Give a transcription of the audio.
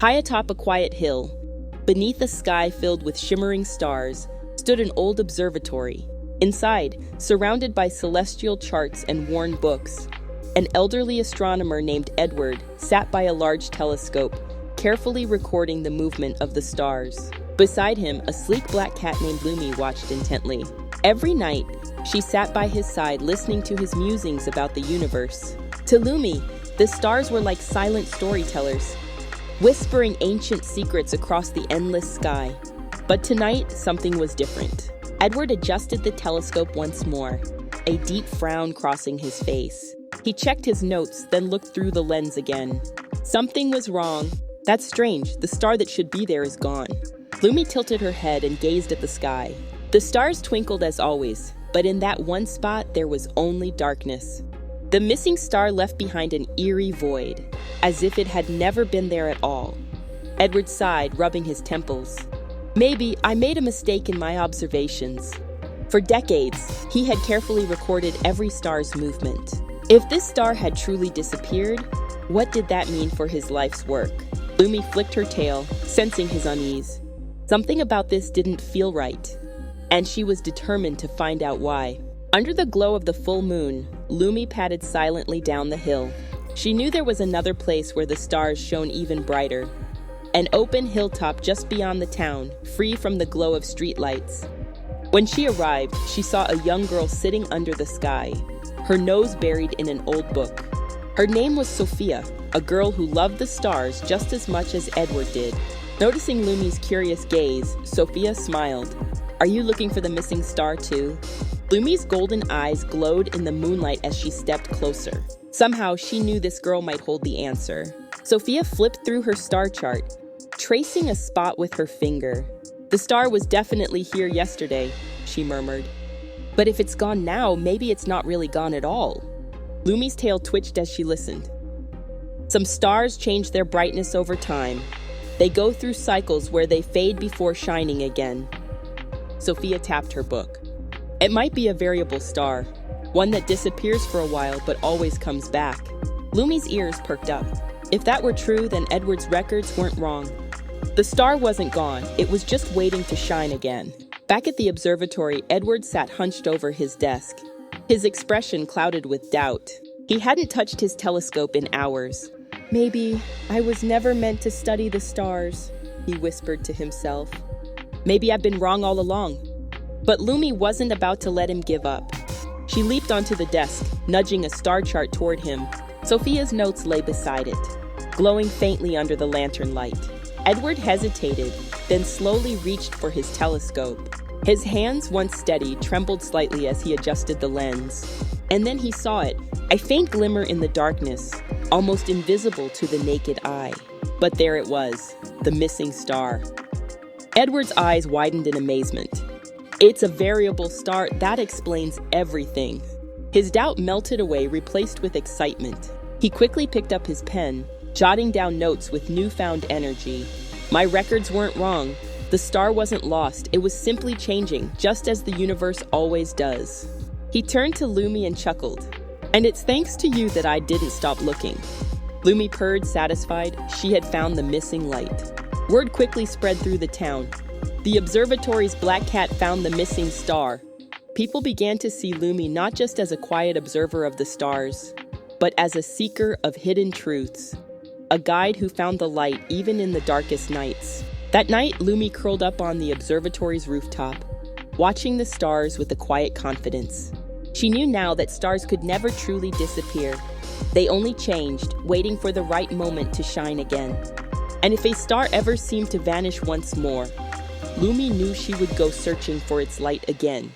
High atop a quiet hill, beneath a sky filled with shimmering stars, stood an old observatory. Inside, surrounded by celestial charts and worn books, an elderly astronomer named Edward sat by a large telescope, carefully recording the movement of the stars. Beside him, a sleek black cat named Lumi watched intently. Every night, she sat by his side listening to his musings about the universe. To Lumi, the stars were like silent storytellers, whispering ancient secrets across the endless sky. But tonight, something was different. Edward adjusted the telescope once more, a deep frown crossing his face. He checked his notes, then looked through the lens again. Something was wrong. That's strange. The star that should be there is gone. Lumi tilted her head and gazed at the sky. The stars twinkled as always, but in that one spot there was only darkness. The missing star left behind an eerie void, as if it had never been there at all. Edward sighed, rubbing his temples. Maybe I made a mistake in my observations. For decades, he had carefully recorded every star's movement. If this star had truly disappeared, what did that mean for his life's work? Lumi flicked her tail, sensing his unease. Something about this didn't feel right, and she was determined to find out why. Under the glow of the full moon, Lumi padded silently down the hill. She knew there was another place where the stars shone even brighter. An open hilltop just beyond the town, free from the glow of streetlights. When she arrived, she saw a young girl sitting under the sky, her nose buried in an old book. Her name was Sophia, a girl who loved the stars just as much as Edward did. Noticing Lumi's curious gaze, Sophia smiled. "Are you looking for the missing star too?" Lumi's golden eyes glowed in the moonlight as she stepped closer. Somehow, she knew this girl might hold the answer. Sophia flipped through her star chart, tracing a spot with her finger. "The star was definitely here yesterday," she murmured. "But if it's gone now, maybe it's not really gone at all." Lumi's tail twitched as she listened. "Some stars change their brightness over time. They go through cycles where they fade before shining again." Sophia tapped her book. "It might be a variable star, one that disappears for a while but always comes back." Lumi's ears perked up. If that were true, then Edward's records weren't wrong. The star wasn't gone, it was just waiting to shine again. Back at the observatory, Edward sat hunched over his desk, his expression clouded with doubt. He hadn't touched his telescope in hours. "Maybe I was never meant to study the stars," he whispered to himself. "Maybe I've been wrong all along." But Lumi wasn't about to let him give up. She leaped onto the desk, nudging a star chart toward him. Sophia's notes lay beside it, glowing faintly under the lantern light. Edward hesitated, then slowly reached for his telescope. His hands, once steady, trembled slightly as he adjusted the lens. And then he saw it, a faint glimmer in the darkness, almost invisible to the naked eye. But there it was, the missing star. Edward's eyes widened in amazement. "It's a variable star, that explains everything." His doubt melted away, replaced with excitement. He quickly picked up his pen, jotting down notes with newfound energy. "My records weren't wrong. The star wasn't lost, it was simply changing, just as the universe always does." He turned to Lumi and chuckled. "And it's thanks to you that I didn't stop looking." Lumi purred, satisfied. She had found the missing light. Word quickly spread through the town. The observatory's black cat found the missing star. People began to see Lumi not just as a quiet observer of the stars, but as a seeker of hidden truths, a guide who found the light even in the darkest nights. That night, Lumi curled up on the observatory's rooftop, watching the stars with a quiet confidence. She knew now that stars could never truly disappear. They only changed, waiting for the right moment to shine again. And if a star ever seemed to vanish once more, Lumi knew she would go searching for its light again.